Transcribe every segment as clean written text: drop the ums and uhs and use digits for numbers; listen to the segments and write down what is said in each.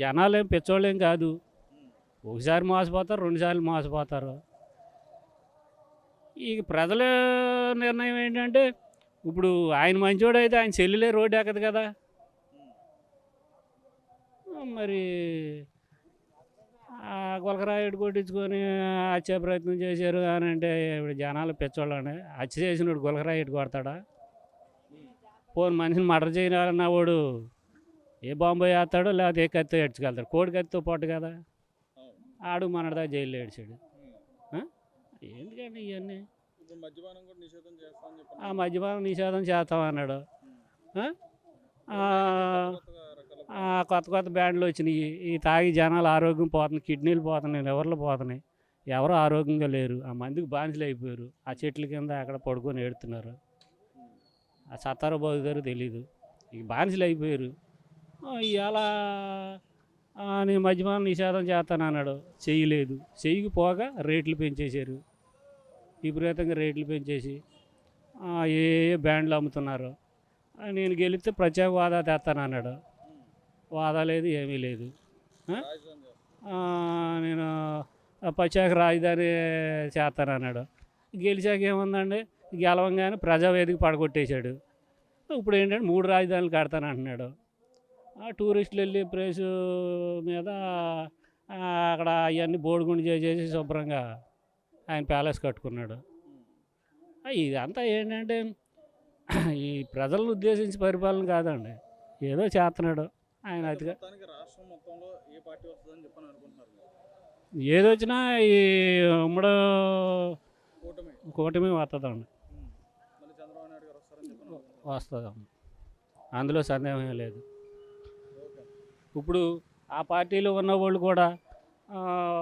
జనాలేం పిచ్చోళ్ళేం కాదు. ఒకసారి మోసపోతారు, 2 సార్లు మోసపోతారు. ఈ ప్రజల నిర్ణయం ఏంటంటే, ఇప్పుడు ఆయన మంచోడైతే ఆయన చెల్లెలే రోడ్డు ఎక్కదు కదా! మరి గులకరాయి కొట్టించుకొని హత్యా ప్రయత్నం చేశారు అని అంటే ఇప్పుడు జనాలు పిచ్చోళ్ళండి. హత్య చేసినోడు గులకరాయి కొడతాడా? పోనీ మనిషిని మర్డర్ చేయాలన్న వాడు ఏ బాంబు వేస్తాడో లేకపోతే ఏ కత్తితో ఏడ్చుకెళ్తాడు. కోడి కత్తితో పొట్టు కదా! ఆడు మనడా జైల్లో ఏడ్చాడు. ఎందుకండి ఇవన్నీ? మద్యపానం నిషేధం చేస్తామన్నాడు. కొత్త కొత్త బ్యాండ్లు వచ్చినాయి. ఈ తాగి జనాలు ఆరోగ్యం పోతుంది, కిడ్నీలు పోతున్నాయి, లివర్లు పోతున్నాయి. ఎవరు ఆరోగ్యంగా లేరు. ఆ మందికి బానిసలు అయిపోయారు. ఆ చెట్ల కింద అక్కడ పడుకొని ఏడుతున్నారు. ఆ సత్తారో బాగుతారో తెలీదు. ఇక బానిసలు అయిపోయారు. ఇవాళ నేను మద్యపానం నిషేధం చేస్తానన్నాడు, చేయలేదు. చెయ్యకపోగా రేట్లు పెంచేశారు. విపరీతంగా రేట్లు పెంచేసి ఏ బ్యాండ్లు అమ్ముతున్నారు. నేను గెలిస్తే ప్రత్యేక హోదా తెస్తానన్నాడు. హోదా లేదు, ఏమీ లేదు. నేను ప్రత్యేక రాజధాని చేస్తానన్నాడు. గెలిచాక ఏముందండి, గెలవంగానే ప్రజావేదిక పడగొట్టేశాడు. ఇప్పుడు ఏంటంటే 3 రాజధానులు కడతానంటున్నాడు. టూరిస్టులు వెళ్ళి ప్లేసు మీద అక్కడ అవన్నీ బోడిగుండు చేసేసి శుభ్రంగా ఆయన ప్యాలెస్ కట్టుకున్నాడు. ఇదంతా ఏంటంటే ఈ ప్రజలను ఉద్దేశించి పరిపాలన కాదండి, ఏదో చేస్తున్నాడు ఆయన. అతిగా ఏదొచ్చినా ఈ ఉమ్మడి కూటమి వస్తుందండి, వస్తుందండి, అందులో సందేహమే లేదు. ఇప్పుడు ఆ పార్టీలో ఉన్న వాళ్ళు కూడా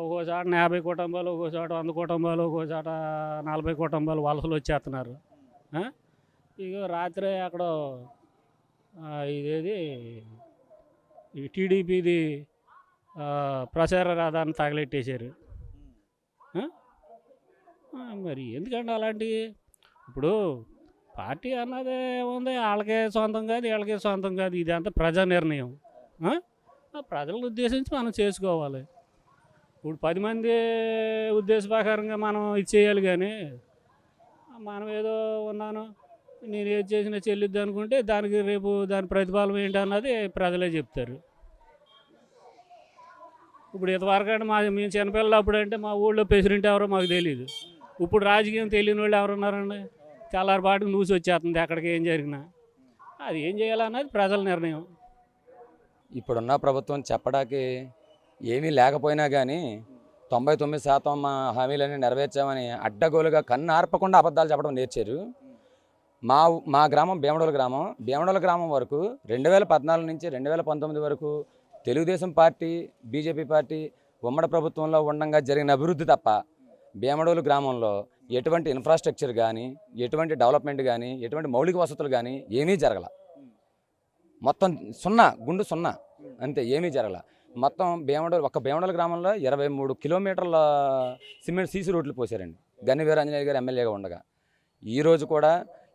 ఒక్కో చోట 50 కుటుంబాలు, ఒక్కో చోట 100 కుటుంబాలు, ఒక్కో చోట 40 కుటుంబాలు వలసలు వచ్చేస్తున్నారు. ఇక రాత్రి అక్కడ ఇదేది ఈ టీడీపీది ప్రచార రథాన్ని తగలెట్టేశారు. మరి ఎందుకంటే అలాంటివి? ఇప్పుడు పార్టీ అన్నది ఏముంది, వాళ్ళకే సొంతం కాదు, వీళ్ళకే సొంతం కాదు. ఇదంతా ప్రజా నిర్ణయం. ప్రజలను ఉద్దేశించి మనం చేసుకోవాలి. ఇప్పుడు 10 మంది ఉద్దేశ ప్రకారంగా మనం ఇది చేయాలి. కానీ మనం ఏదో ఉన్నాను, నేను ఏది చేసినా చెల్లిద్ది అనుకుంటే దానికి రేపు దాని ప్రతిఫలం ఏంటి అన్నది ప్రజలే చెప్తారు. ఇప్పుడు ఇంతవరకు అంటే మేము చిన్నపిల్లలు అప్పుడు అంటే మా ఊళ్ళో ప్రెసిడెంట్ ఎవరో మాకు తెలియదు. ఇప్పుడు రాజకీయం తెలియని వాళ్ళు ఎవరున్నారండి? తెల్లారిపాటికి న్యూస్ వచ్చేస్తుంది ఎక్కడికి ఏం జరిగినా. అది ఏం చేయాలన్నది ప్రజల నిర్ణయం. ఇప్పుడున్న ప్రభుత్వం చెప్పడానికి ఏమీ లేకపోయినా కానీ 99% మా హామీలన్నీ నెరవేర్చామని అడ్డగోలుగా కన్ను ఆర్పకుండా అబద్ధాలు చెప్పడం నేర్చారు. మా గ్రామం భీమడోల గ్రామం వరకు 2014 నుంచి 2019 వరకు తెలుగుదేశం పార్టీ, బీజేపీ పార్టీ ఉమ్మడి ప్రభుత్వంలో ఉండగా జరిగిన అభివృద్ధి తప్ప భీమడోలు గ్రామంలో ఎటువంటి ఇన్ఫ్రాస్ట్రక్చర్ కానీ, ఎటువంటి డెవలప్మెంట్ కానీ, ఎటువంటి మౌలిక వసతులు కానీ ఏమీ జరగల. మొత్తం గుండు సున్నా అంతే, ఏమీ జరగల. మొత్తం భీమడోల గ్రామంలో 23 కిలోమీటర్ల సిమెంట్ సీసీ రోడ్లు పోసారండి గన్ని వీరాంజనేయ గారు ఎమ్మెల్యేగా ఉండగా. ఈరోజు కూడా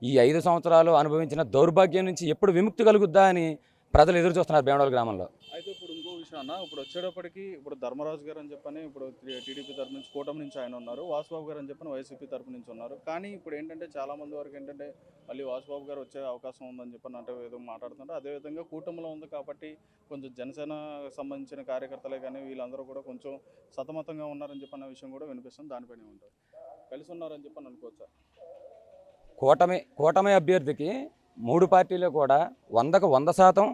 ఈ 5 సంవత్సరాలు అనుభవించిన దౌర్భాగ్యం నుంచి ఎప్పుడు విముక్తి కలుగుద్దా అని ప్రజలు ఎదురు చూస్తున్నారు భీమడోల గ్రామంలో. అయితే ఇప్పుడు ఇంకో విషయం అన్న, ఇప్పుడు వచ్చేటప్పటికి ఇప్పుడు ధర్మరాజు గారు అని చెప్పని ఇప్పుడు టీడీపీ తరపు నుంచి, కూటమి నుంచి ఆయన ఉన్నారు, వాసుబాబు గారు అని చెప్పని వైసీపీ తరపు నుంచి ఉన్నారు. కానీ ఇప్పుడు ఏంటంటే చాలా మంది వరకు ఏంటంటే మళ్ళీ వాసుబాబు గారు వచ్చే అవకాశం ఉందని చెప్పని అంటే ఏదో మాట్లాడుతున్నారు. అదేవిధంగా కూటమిలో ఉంది కాబట్టి కొంచెం జనసేన సంబంధించిన కార్యకర్తలే కానీ వీళ్ళందరూ కూడా కొంచెం సతమతంగా ఉన్నారని చెప్పన్న విషయం కూడా వినిపిస్తుంది. దానిపైనే ఉంటారు, కలిసి ఉన్నారని చెప్పని అనుకోవచ్చా? కూటమి అభ్యర్థికి 3 పార్టీలు కూడా 100కు 100%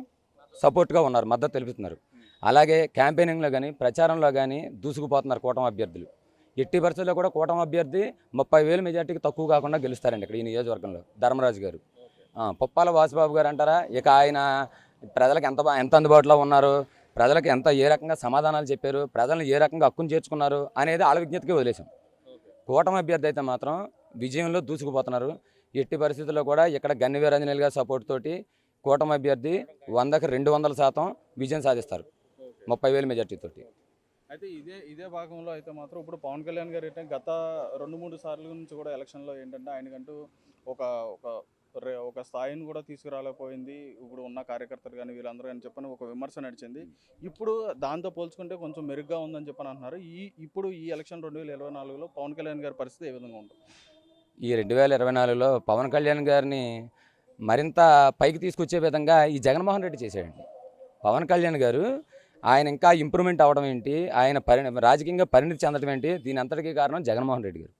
సపోర్ట్గా ఉన్నారు, మద్దతు తెలుపుతున్నారు. అలాగే క్యాంపెయినింగ్లో కానీ, ప్రచారంలో కానీ దూసుకుపోతున్నారు కూటమి అభ్యర్థులు. ఎట్టి పరిస్థితుల్లో కూడా కూటమి అభ్యర్థి 30,000 మెజార్టీకి తక్కువ కాకుండా గెలుస్తారండి ఇక్కడ ఈ నియోజకవర్గంలో ధర్మరాజు గారు. పుప్పాల వాసుబాబు గారు అంటారా, ఇక ఆయన ప్రజలకు ఎంత అందుబాటులో ఉన్నారు, ప్రజలకు ఏ రకంగా సమాధానాలు చెప్పారు, ప్రజలను ఏ రకంగా హక్కును చేర్చుకున్నారు అనేది వాళ్ళ విజ్ఞతకి వదిలేశాం. కూటమి అభ్యర్థి అయితే మాత్రం విజయంలో దూసుకుపోతున్నారు. ఎట్టి పరిస్థితుల్లో కూడా ఇక్కడ గన్ని వీరాంజనేయులు గారి సపోర్ట్ తోటి కూటమి అభ్యర్థి 100కి 200% విజయం సాధిస్తారు 30,000 మెజార్టీ తోటి. అయితే ఇదే భాగంలో అయితే మాత్రం ఇప్పుడు పవన్ కళ్యాణ్ గారు ఏంటంటే గత 2-3 సార్ల నుంచి కూడా ఎలక్షన్లో ఏంటంటే ఆయనకంటూ ఒక ఒక స్థాయిని కూడా తీసుకురాలేకపోయింది ఇప్పుడు ఉన్న కార్యకర్తలు కానీ వీళ్ళందరూ అని చెప్పని ఒక విమర్శ నడిచింది. ఇప్పుడు దాంతో పోల్చుకుంటే కొంచెం మెరుగ్గా ఉందని చెప్పని అంటున్నారు. ఇప్పుడు ఈ ఎలక్షన్ 2024లో పవన్ కళ్యాణ్ గారి పరిస్థితి ఏ విధంగా ఉంటుంది? ఈ 2024లో పవన్ కళ్యాణ్ గారిని మరింత పైకి తీసుకొచ్చే విధంగా ఈ జగన్మోహన్ రెడ్డి చేశాడండి. పవన్ కళ్యాణ్ గారు ఆయన ఇంకా ఇంప్రూవ్మెంట్ అవ్వడం ఏంటి, ఆయన రాజకీయంగా పరిణితి చెందడం ఏంటి, దీని అంతటికీ కారణం జగన్మోహన్ రెడ్డి గారు.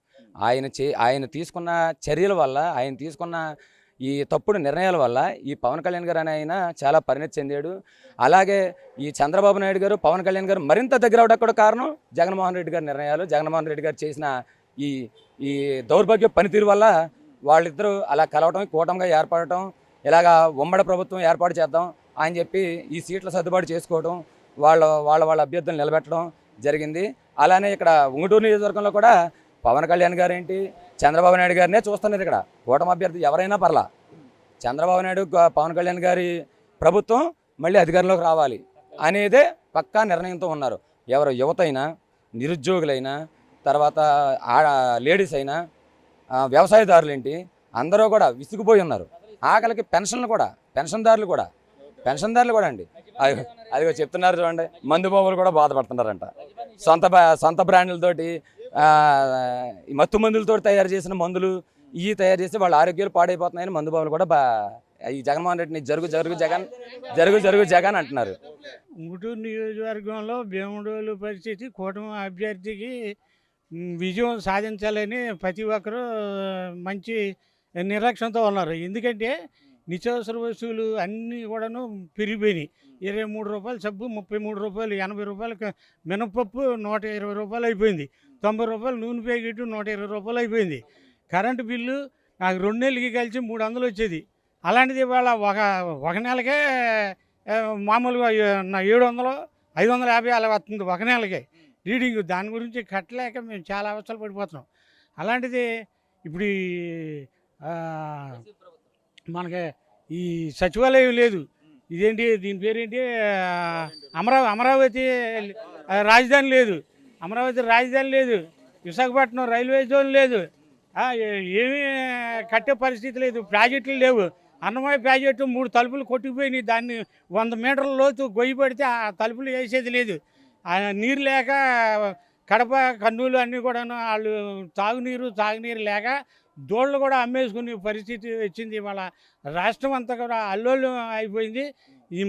ఆయన తీసుకున్న చర్యల వల్ల, ఆయన తీసుకున్న ఈ తప్పుడు నిర్ణయాల వల్ల ఈ పవన్ కళ్యాణ్ గారు ఆయన చాలా పరిణితి చెందాడు. అలాగే ఈ చంద్రబాబు నాయుడు గారు పవన్ కళ్యాణ్ గారు మరింత దగ్గర అవడానికి కూడా కారణం జగన్మోహన్ రెడ్డి గారి నిర్ణయాలు, జగన్మోహన్ రెడ్డి గారు చేసిన ఈ దౌర్భాగ్య పనితీరు వల్ల వాళ్ళిద్దరూ అలా కలవటం, కూటమిగా ఏర్పడటం, ఇలాగా ఉమ్మడి ప్రభుత్వం ఏర్పాటు చేద్దాం అని చెప్పి ఈ సీట్ల సర్దుబాటు చేసుకోవడం, వాళ్ళ అభ్యర్థులు నిలబెట్టడం జరిగింది. అలానే ఇక్కడ ఉంగుటూరు నియోజకవర్గంలో కూడా పవన్ కళ్యాణ్ గారు ఏంటి, చంద్రబాబు నాయుడు గారినే చూస్తున్నారు. ఇక్కడ కూటమి అభ్యర్థి ఎవరైనా పర్లా, చంద్రబాబు నాయుడు పవన్ కళ్యాణ్ గారి ప్రభుత్వం మళ్ళీ అధికారంలోకి రావాలి అనేదే పక్కా నిర్ణయంతో ఉన్నారు. ఎవరు యువత అయినా, నిరుద్యోగులైనా, తర్వాత లేడీస్ అయినా, వ్యవసాయదారులు ఏంటి, అందరూ కూడా విసిగిపోయి ఉన్నారు. ఆకలికి పెన్షన్దారులు కూడా అండి, అదిగో చెప్తున్నారు చూడండి, మందు బాబులు కూడా బాధపడుతున్నారంట. సొంత బ్రాండ్లతోటి మత్తు మందులతో తయారు చేసిన మందులు తయారు చేసి వాళ్ళ ఆరోగ్యాలు పాడైపోతున్నాయని మందు బాబులు కూడా ఈ జగన్మోహన్ రెడ్డిని జరుగు జగన్ అంటున్నారు. ఉంగుటూరు నియోజకవర్గంలో భీమడోలు పరిస్థితి కూటమి అభ్యర్థికి విజయం సాధించాలని ప్రతి ఒక్కరూ మంచి నిరీక్షణతో ఉన్నారు. ఎందుకంటే నిత్యావసర వస్తువులు అన్నీ కూడాను పెరిగిపోయినాయి. 23 రూపాయలు సబ్బు, 33 రూపాయలు, 80 రూపాయలు మినపప్పు, 120 రూపాయలు అయిపోయింది. 90 రూపాయలు నూనె ప్యాకెట్, 120 రూపాయలు అయిపోయింది. కరెంటు బిల్లు నాకు 2 నెలలకి కలిసి 300 వచ్చేది. అలాంటిది ఇవాళ ఒక నెలకే మామూలుగా 700, 550 అలా వస్తుంది ఒక నెలకే రీడింగ్. దాని గురించి కట్టలేక మేము చాలా అవసరాలు పడిపోతున్నాం. అలాంటిది ఇప్పుడు మనకి ఈ సచివాలయం లేదు. ఇదేంటి, దీని పేరేంటి, అమరావతి రాజధాని లేదు. అమరావతి రాజధాని లేదు. విశాఖపట్నం రైల్వే జోన్ లేదు. ఏమీ కట్టే పరిస్థితి లేదు. ప్రాజెక్టులు లేవు. అన్నమయ్య ప్రాజెక్టు 3 తలుపులు కొట్టుకుపోయినాయి. దాన్ని 100 మీటర్ల లోతు గొయ్యి పడితే ఆ తలుపులు వేసేది లేదు. నీరు లేక కడప, కర్నూలు అన్నీ కూడాను వాళ్ళు తాగునీరు లేక దోళ్ళు కూడా అమ్మేసుకునే పరిస్థితి వచ్చింది. ఇవాళ రాష్ట్రం అంతా కూడా అల్లోళ్ళు అయిపోయింది.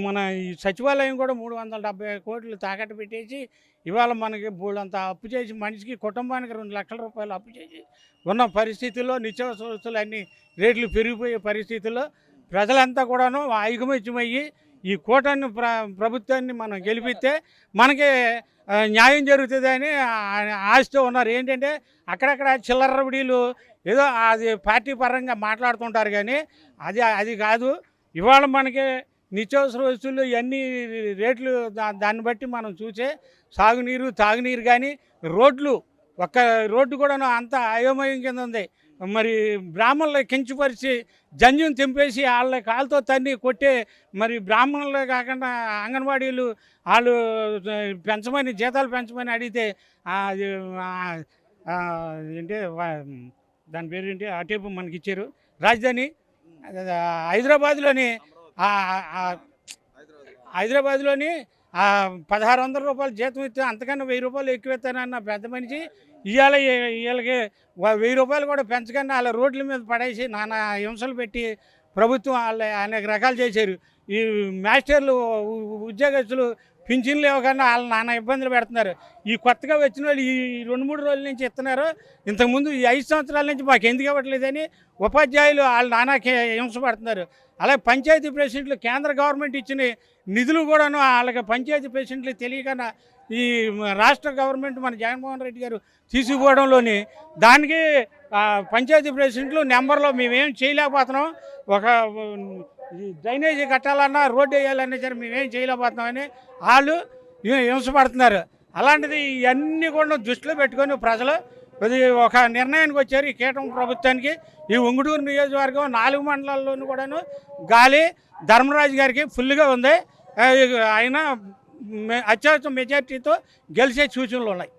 మన ఈ సచివాలయం కూడా 370 కోట్లు తాకట్టు పెట్టేసి ఇవాళ మనకి బోళ్ళంతా అప్పు చేసి మనిషికి కుటుంబానికి 2 లక్షల రూపాయలు అప్పు చేసి ఉన్న పరిస్థితుల్లో నిత్యావసర వస్తువులు అన్ని రేట్లు పెరిగిపోయే పరిస్థితుల్లో ప్రజలంతా కూడాను ఐకమత్యమయ్యి ఈ కూటమి ప్రభుత్వాన్ని మనం గెలిపిస్తే మనకి న్యాయం జరుగుతుందని ఆశతో ఉన్నారు. ఏంటంటే అక్కడక్కడ చిల్లరబడీలు ఏదో అది పార్టీ పరంగా మాట్లాడుతుంటారు, కానీ అది కాదు. ఇవాళ మనకి నిత్యావసర వస్తువులు ఇవన్నీ రేట్లు దాన్ని బట్టి మనం చూసే తాగునీరు కానీ ఒక్క రోడ్డు కూడా అంత అయోమయం కింద ఉంది. మరి బ్రాహ్మణులు కించపరిచి జంజం తెంపేసి వాళ్ళ కాలుతో తన్ని కొట్టే మరి బ్రాహ్మణులే కాకుండా అంగన్వాడీలు వాళ్ళు జీతాలు పెంచమని అడిగితే ఏంటి దాని పేరు ఏంటి, అటేపు మనకి ఇచ్చారు. రాజధాని హైదరాబాద్లోని 1600 రూపాయలు జీతం ఇస్తే అంతకన్నా 1000 రూపాయలు ఎక్కువ ఇస్తానన్న పెద్ద మనిషి వీళ్ళకి 1000 రూపాయలు కూడా పెంచకుండా వాళ్ళ రోడ్ల మీద పడేసి నానా హింసలు పెట్టి ప్రభుత్వం అనేక రకాలు చేశారు. ఈ మాస్టర్లు ఉద్యోగస్తులు పింఛన్లు ఇవ్వకుండా వాళ్ళు నానా ఇబ్బందులు పెడుతున్నారు. ఈ కొత్తగా వచ్చిన వాళ్ళు ఈ 2-3 రోజుల నుంచి ఇస్తున్నారు. ఇంతకుముందు ఈ 5 సంవత్సరాల నుంచి మాకు ఎందుకు ఇవ్వట్లేదని ఉపాధ్యాయులు వాళ్ళు నానా హింస పడుతున్నారు. అలాగే పంచాయతీ ప్రెసిడెంట్లు కేంద్ర గవర్నమెంట్ ఇచ్చిన నిధులు కూడాను వాళ్ళకి పంచాయతీ ప్రెసిడెంట్లు తెలియకుండా ఈ రాష్ట్ర గవర్నమెంట్ మన జగన్మోహన్ రెడ్డి గారు తీసుకుపోవడంలోని దానికి పంచాయతీ ప్రెసిడెంట్లు నెంబర్లో మేమేం చేయలేకపోతున్నాం. ఒక డ్రైనేజీ కట్టాలన్నా రోడ్డు వేయాలన్నా సరే మేమేం చేయలేకపోతున్నామని వాళ్ళు హింసపడుతున్నారు. అలాంటిది ఇవన్నీ కూడా దృష్టిలో పెట్టుకొని ప్రజలు ఒక నిర్ణయానికి వచ్చారు. ఈ కూటమి ప్రభుత్వానికి ఈ ఉంగుటూరు నియోజకవర్గం 4 మండలాల్లోనూ కూడాను గాలి ధర్మరాజు గారికి ఫుల్గా ఉంది. ఆయన అత్యవసర మెజార్టీతో గెలిచే సూచనలు ఉన్నాయి.